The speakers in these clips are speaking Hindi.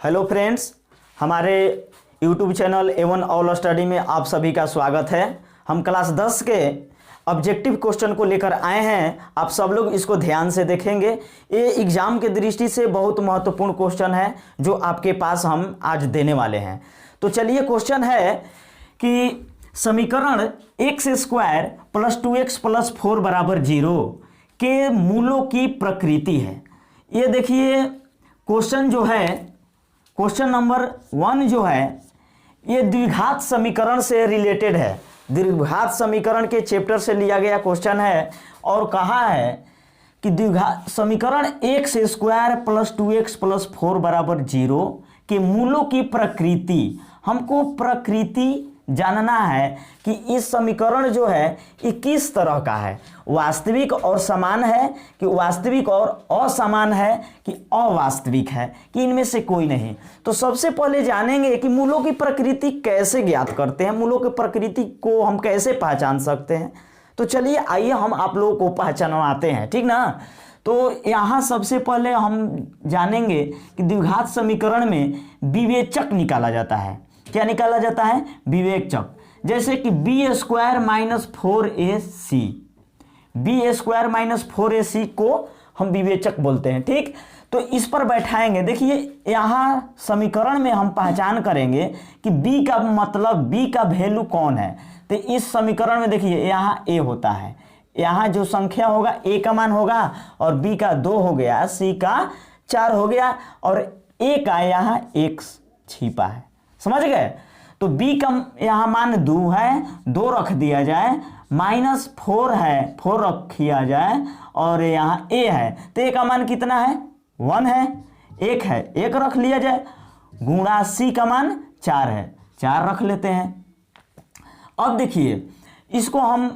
हेलो फ्रेंड्स, हमारे YouTube channel A1 all study में आप सभी का स्वागत है। हम क्लास 10 के ऑब्जेक्टिव क्वेश्चन को लेकर आए हैं। आप सब लोग इसको ध्यान से देखेंगे। ये एग्जाम के दृष्टि से बहुत महत्वपूर्ण क्वेश्चन है जो आपके पास हम आज देने वाले हैं। तो चलिए, क्वेश्चन है कि समीकरण x square plus 2x plus 4 बराबर 0 के मूलों की प्रकृति है। ये देखिए, क्वेश्चन जो है, क्वेश्चन नंबर 1 जो है, ये द्विघात समीकरण से रिलेटेड है। द्विघात समीकरण के चैप्टर से लिया गया क्वेश्चन है और कहा है कि द्विघात समीकरण x square plus 2x plus 4 बराबर 0 के मूलों की प्रकृति। हमको प्रकृति जानना है कि इस समीकरण जो है ये किस तरह का है, वास्तविक और समान है कि वास्तविक और असमान है कि अवास्तविक है कि इनमें से कोई नहीं। तो सबसे पहले जानेंगे कि मूलों की प्रकृति कैसे ज्ञात करते हैं, मूलों की प्रकृति को हम कैसे पहचान सकते हैं। तो चलिए आइए हम आप लोगों को पहचानवाते हैं, ठीक ना। तो यहाँ सबसे पहले हम जानेंगे कि द्विघात समीकरण में विवेचक निकाला जाता है। क्या निकाला जाता है? विवेचक। जैसे कि B square minus 4ac, B square minus 4ac को हम विवेचक बोलते हैं, ठीक। तो इस पर बैठाएंगे। देखिए, यहाँ समीकरण में हम पहचान करेंगे कि b का मतलब, b का वैल्यू कौन है। तो इस समीकरण में देखिए, यहाँ a होता है, यहाँ जो संख्या होगा a का मान होगा और b का 2 हो गया, c का 4 हो गया और a का यहाँ x छिपा है। समझ गए? तो b का यहाँ मान 2 है, 2 रख दिया जाए, माइनस 4 है, 4 रख दिया जाए और यहाँ a है। तो a का मान कितना है? 1 है, 1 है, 1 रख लिया जाए, गुणा c का मान 4 है, 4 रख लेते हैं। अब देखिए, इसको हम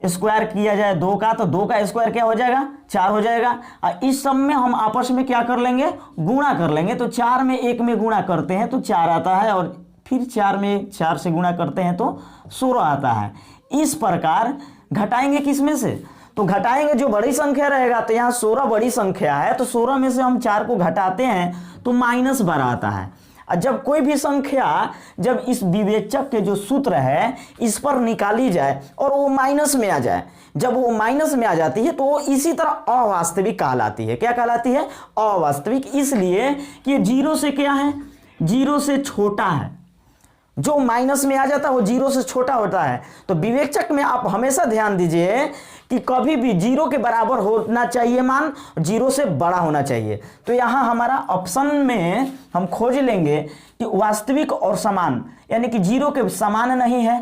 स्क्वायर किया जाए 2 का, तो 2 का स्क्वायर क्या हो जाएगा? 4 हो जाएगा। और इस सब में हम आपस में क्या कर लेंगे? गुणा कर लेंगे। तो 4 में 1 में गुणा करते हैं तो 4 आता है और फिर 4 में 4 से गुणा करते हैं तो 16 आता है। इस प्रकार घटाएंगे किस में से? तो घटाएंगे जो बड़ी संख्या रहेगा। तो यहाँ 16 बड़ी संख्या है, तो 16 में से हम 4 को घटाते हैं तो -12 आता है। और जब कोई भी संख्या, जब इस विवेचक के जो सूत्र है इस पर निकाली जाए और वो माइनस में आ जाए, जब वो माइनस में आ जाती है तो वो इसी तरह अवास्तविक कहलाती है। क्या कहलाती है? अवास्तविक। इसलिए कि 0 से क्या है? 0 से छोटा है। जो माइनस में आ जाता है वो 0 से छोटा होता है। तो विवेचक में आप हमेशा ध्यान दीजिए कि कभी भी 0 के बराबर होना चाहिए मान, 0 से बड़ा होना चाहिए। तो यहाँ हमारा ऑप्शन में हम खोज लेंगे कि वास्तविक और समान, यानी कि 0 के समान नहीं है,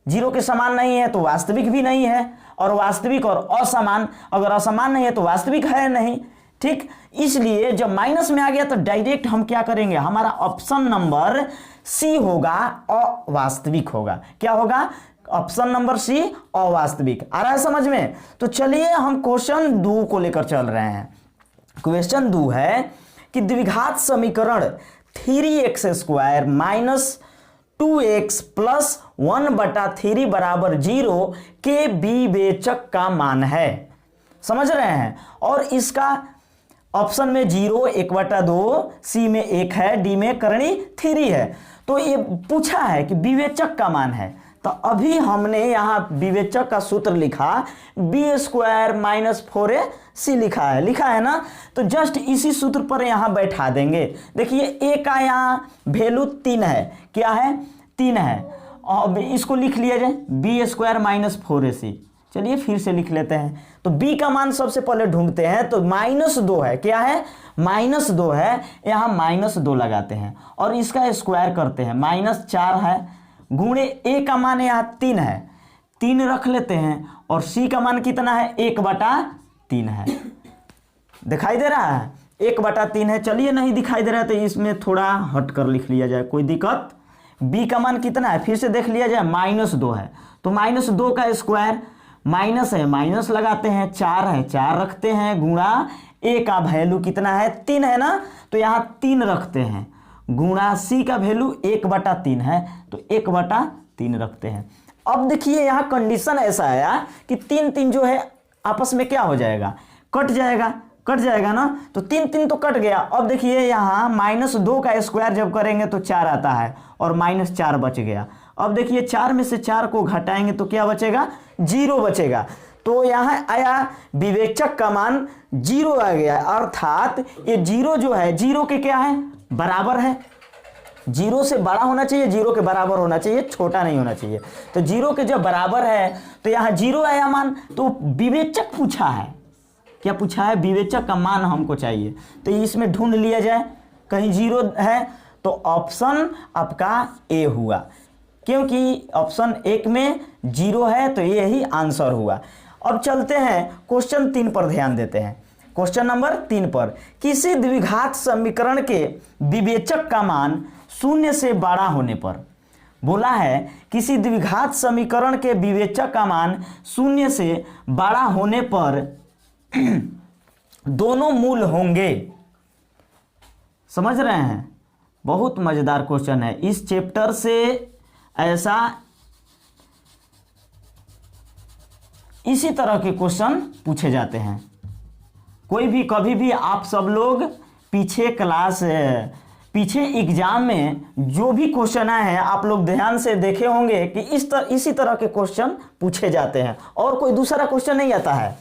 0 के समान नहीं है तो वास्तविक भी नहीं है, और वास्तविक और असमान, अगर असमान नहीं है तो वास्तविक है नहीं, ठीक। इसलिए जब माइनस में आ गया तो डायरेक्ट हम क्या करेंगे? हमारा ऑप्शन नंबर सी होगा, अवास्तविक होगा। क्या होगा? ऑप्शन नंबर सी, अवास्तविक। आ रहा है समझ में? तो चलिए हम क्वेश्चन 2 को लेकर चल रहे हैं। क्वेश्चन 2 है कि द्विघात समीकरण 3x square minus 2x plus 1/3 बराबर 0 के विवेचक का मान है। समझ रहे हैं? और इसका ऑप्शन में 0, 1/2, सी में 1 है, डी में करणी 3 है। तो ये पूछा है कि विवेचक का मान है। तो अभी हमने यहाँ विवेचक का सूत्र लिखा, बी स्क्वायर माइनस 4ac लिखा है ना। तो जस्ट इसी सूत्र पर यहाँ बैठा देंगे। देखिए, a का यहाँ वैल्यू 3 है। क्या है? 3 है। अब इसको लिख लिया जाए, बी स्क्वायर माइनस 4ac। चलिए फिर से लिख लेते हैं। तो b का मान सबसे पहले ढूंढते हैं। तो -2 है। क्या है? -2 है। यहाँ -2 लगाते हैं और इसका स्क्वायर करते हैं, -4 है, गुणे a का मान यहाँ 3 है, 3 रख लेते हैं और c का मान कितना है? 1/3 है। दिखाई दे रहा है? 1/3 है। चलिए, नहीं दिखाई दे रहा है तो इसमें थोड़ा हट कर लिख लिया जाए, कोई दिक्कत। b का मान कितना है? फिर से देख लिया जाए, -2 है। तो -2 का स्क्वायर, माइनस है, माइनस लगाते हैं, 4 है, 4 रखते हैं, गुणा a का वैल्यू कितना है? 3 है ना। तो यहाँ 3 रखते हैं, गुणा c का वैल्यू 1/3 है, तो 1/3 रखते हैं। अब देखिए, यहाँ कंडीशन ऐसा आया कि 3 जो है आपस में क्या हो जाएगा? कट जाएगा। कट जाएगा ना, तो 3 3 तो कट गया। अब देखिए यहाँ -2 का स्क्वायर जब करेंगे तो 4 आता है और -4 बच गया। अब देखिए 4 में से 4 को घटाएंगे तो क्या बचेगा, 0 बचेगा। तो यहाँ आया विवेचक का मान 0 आ गया, अर्थात ये 0 जो है 0 के क्या है, बराबर है। 0 से बड़ा होना चाहिए, 0 के बराबर होना चाहिए, छोटा नहीं होना चाहिए। तो 0 के जब बराबर है तो यहाँ 0 आया मान, तो विवेचक पूछा है, क्या पूछा है, विवेचक का मान हमको चाहिए। तो इसमें ढूंढ लिया जाए, कहीं 0 है तो ऑप्शन आपका ए हुआ, क्योंकि ऑप्शन 1 में 0 है तो ये ही आंसर हुआ। अब चलते हैं क्वेश्चन 3 पर ध्यान देते हैं। क्वेश्चन नंबर 3 पर, किसी द्विघात समीकरण के विवेचक का मान 0 से बड़ा होने पर, बोला है किसी द्विघात समीकरण के विवेचक का मान 0 से बड़ा होने पर दोनों मूल होंगे। समझ रहे हैं, बहुत मजेदार क्वेश्चन है। इस चैप्टर से ऐसा इसी तरह के क्वेश्चन पूछे जाते हैं। कोई भी कभी भी आप सब लोग पीछे एग्जाम में जो भी क्वेश्चन आए हैं आप लोग ध्यान से देखे होंगे कि इसी तरह के क्वेश्चन पूछे जाते हैं, और कोई दूसरा क्वेश्चन नहीं आता है।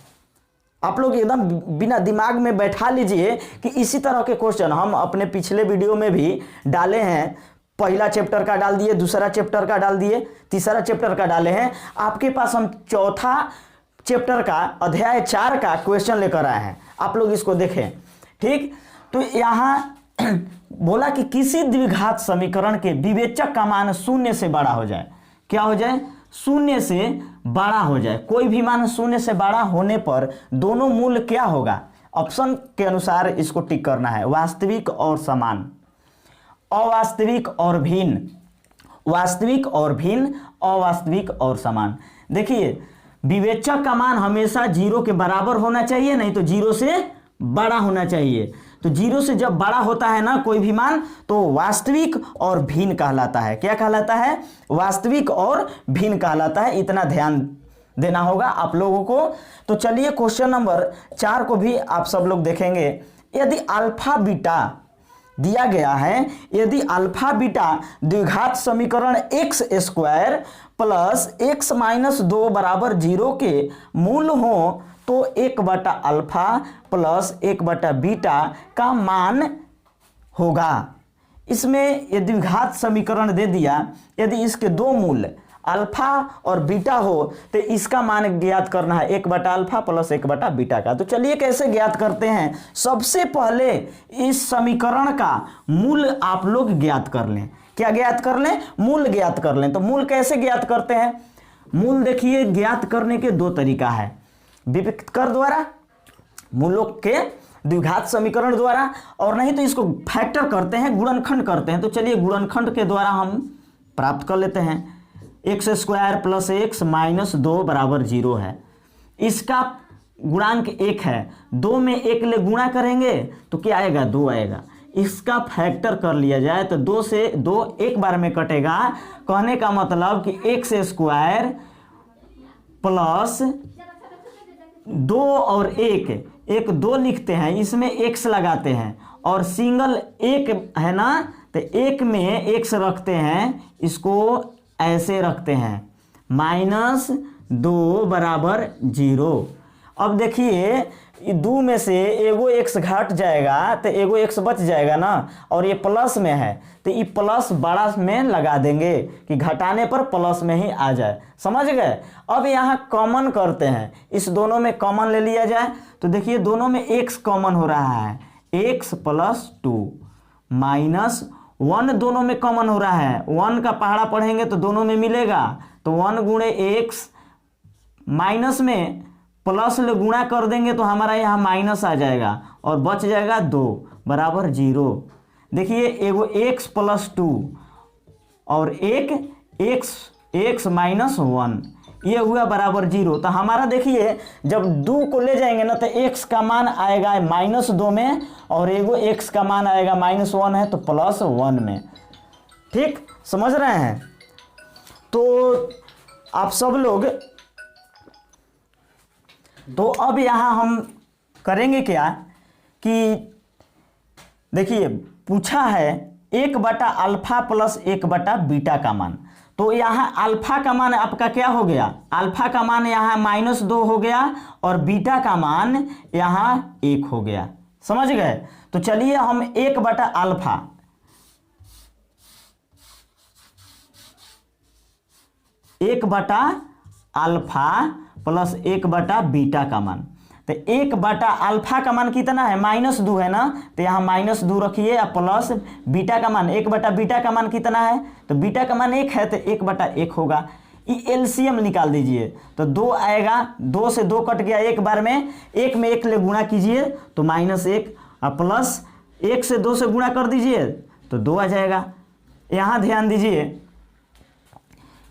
आप लोग एकदम बिना दिमाग में बैठा लीजिए कि इसी तरह के क्वेश्चन हम अपने पिछले वीडियो में भी डाले हैं। पहला चैप्टर का डाल दिए, दूसरा चैप्टर का डाल दिए, तीसरा चैप्टर का डाले हैं। आपके पास हम चौथा चैप्टर का अध्याय 4 का क्वेश्चन लेकर आए हैं, आप लोग इसको देखें। ठीक, तो यहाँ बोला कि किसी द्विघात समीकरण के विवेचक का मान 0 से बड़ा हो जाए। क्या हो जाए, 0 से बड़ा हो जाए। कोई भी मान 0 से बड़ा होने पर दोनों मूल क्या होगा, ऑप्शन के अनुसार इसको टिक करना है। वास्तविक और समान, अवास्तविक और भिन्न, वास्तविक और भिन्न, अवास्तविक और समान। देखिए विवेचक का मान हमेशा 0 के बराबर होना चाहिए, नहीं तो 0 से बड़ा होना चाहिए। तो 0 से जब बड़ा होता है ना कोई भी मान, तो वास्तविक और भिन्न कहलाता है। क्या कहलाता है, वास्तविक और भिन्न कहलाता है। इतना ध्यान देना होगा आप लोगों को। तो चलिए क्वेश्चन नंबर 4 को भी आप सब लोग देखेंगे। यदि अल्फा बीटा दिया गया है, यदि अल्फा बीटा द्विघात समीकरण x square plus x minus 2 बराबर 0 के मूल हो, तो 1 बटा अल्फा प्लस 1 बटा बीटा का मान होगा। इसमें ये द्विघात समीकरण दे दिया, यदि इसके दो मूल अल्फा और बीटा हो तो इसका मान ज्ञात करना है 1 बटा अल्फा प्लस 1 बटा बीटा का। तो चलिए कैसे ज्ञात करते हैं। सबसे पहले इस समीकरण का मूल आप लोग ज्ञात कर लें। क्या ज्ञात कर लें, मूल ज्ञात कर लें। तो मूल कैसे ज्ञात करते हैं, मूल देखिए ज्ञात करने के 2 तरीका है, विभक्त कर द्वारा, मूलों के द्विघात समीकरण द्वारा, और नहीं तो इसको फैक्टर करते हैं, गुणनखंड करते हैं। तो चलिए गुणनखंड के द्वारा हम प्राप्त कर लेते हैं। X square plus x minus 2 बराबर 0 है, इसका गुणांक 1 है, 2 में 1 ले गुणा करेंगे तो क्या आएगा, 2 आएगा। इसका फैक्टर कर लिया जाए तो 2 से 2 एक बार में कटेगा। कहने का मतलब कि एक्स स्क्वायर प्लस 2 और 1 2 लिखते हैं, इसमें x लगाते हैं, और सिंगल 1 है ना, तो 1 में x रखते हैं, इसको ऐसे रखते हैं, माइनस 2 बराबर 0। अब देखिए 2 में से एगो x घट जाएगा तो एगो x बच जाएगा ना, और ये प्लस में है तो ये प्लस बड़ा में लगा देंगे कि घटाने पर प्लस में ही आ जाए। समझ गए। अब यहाँ कॉमन करते हैं, इस दोनों में कॉमन ले लिया जाए तो देखिए दोनों में x कॉमन हो रहा है, x प्लस 2 माइनस 1 दोनों में कॉमन हो रहा है, 1 का पहाड़ा पढ़ेंगे तो दोनों में मिलेगा, तो 1 गुणे x माइनस में प्लस ले गुणा कर देंगे तो हमारा यहाँ माइनस आ जाएगा और बच जाएगा 2 बराबर 0। देखिए एगो x प्लस 2 और एक x माइनस 1, ये हुआ बराबर 0। तो हमारा देखिए जब 2 को ले जाएंगे ना तो x का मान आएगा माइनस 2 में, और एगो x का मान आएगा माइनस 1 है तो प्लस 1 में। ठीक, समझ रहे हैं। तो आप सब लोग, तो अब यहाँ हम करेंगे क्या कि देखिए पूछा है 1/अल्फा प्लस 1/बीटा का मान। तो यहाँ अल्फा का मान आपका क्या हो गया, अल्फा का मान यहाँ -2 हो गया और बीटा का मान यहाँ 1 हो गया। समझ गए। तो चलिए हम 1/अल्फा प्लस 1/बीटा का मान, तो 1/अल्फा का मान कितना है, -2 है ना, तो यहाँ -2 रखिए प्लस बीटा का मान 1/बीटा का मान कितना है, तो बीटा का मान 1 है तो 1/1 होगा। ये एलसीएम निकाल दीजिए तो 2 आएगा, 2 से 2 कट गया एक बार में, 1 में 1 ले गुणा कीजिए तो -1 और प्लस 1 से 2 से गुणा कर दीजिए तो 2 आ जाएगा। यहाँ ध्यान दीजिए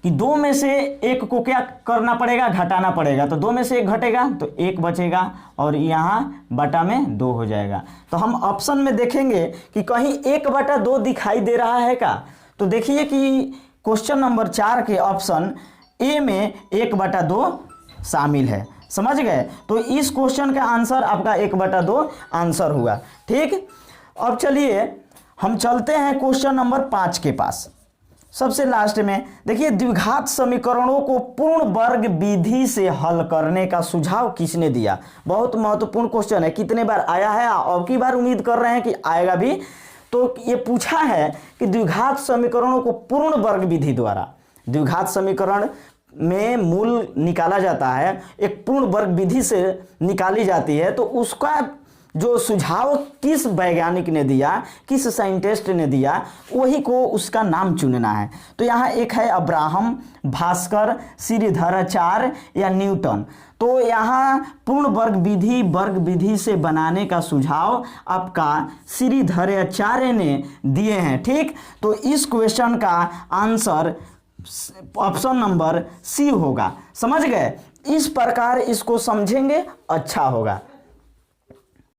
कि 2 में से 1 को क्या करना पड़ेगा, घटाना पड़ेगा, तो 2 में से 1 घटेगा तो 1 बचेगा और यहाँ बटा में 2 हो जाएगा। तो हम ऑप्शन में देखेंगे कि कहीं 1/2 दिखाई दे रहा है क्या, तो देखिए कि क्वेश्चन नंबर 4 के ऑप्शन ए में 1/2 शामिल है। समझ गए। तो इस क्वेश्चन का आंसर आपका 1/2 आंसर हुआ। ठीक, अब चलिए हम चलते हैं क्वेश्चन नंबर 5 के पास। सबसे लास्ट में देखिए, द्विघात समीकरणों को पूर्ण वर्ग विधि से हल करने का सुझाव किसने दिया। बहुत महत्वपूर्ण क्वेश्चन है, कितने बार आया है और की बार उम्मीद कर रहे हैं कि आएगा भी। तो ये पूछा है कि द्विघात समीकरणों को पूर्ण वर्ग विधि द्वारा, द्विघात समीकरण में मूल निकाला जाता है, एक पूर्ण वर्ग विधि से निकाली जाती है, तो उसका जो सुझाव किस वैज्ञानिक ने दिया, किस साइंटिस्ट ने दिया, वही को उसका नाम चुनना है। तो यहाँ एक है अब्राहम, भास्कर, श्रीधराचार्य या न्यूटन। तो यहाँ पूर्ण वर्ग विधि से बनाने का सुझाव आपका श्रीधराचार्य ने दिए हैं। ठीक, तो इस क्वेश्चन का आंसर ऑप्शन नंबर सी होगा। समझ गए। इस प्रकार इसको समझेंगे अच्छा होगा।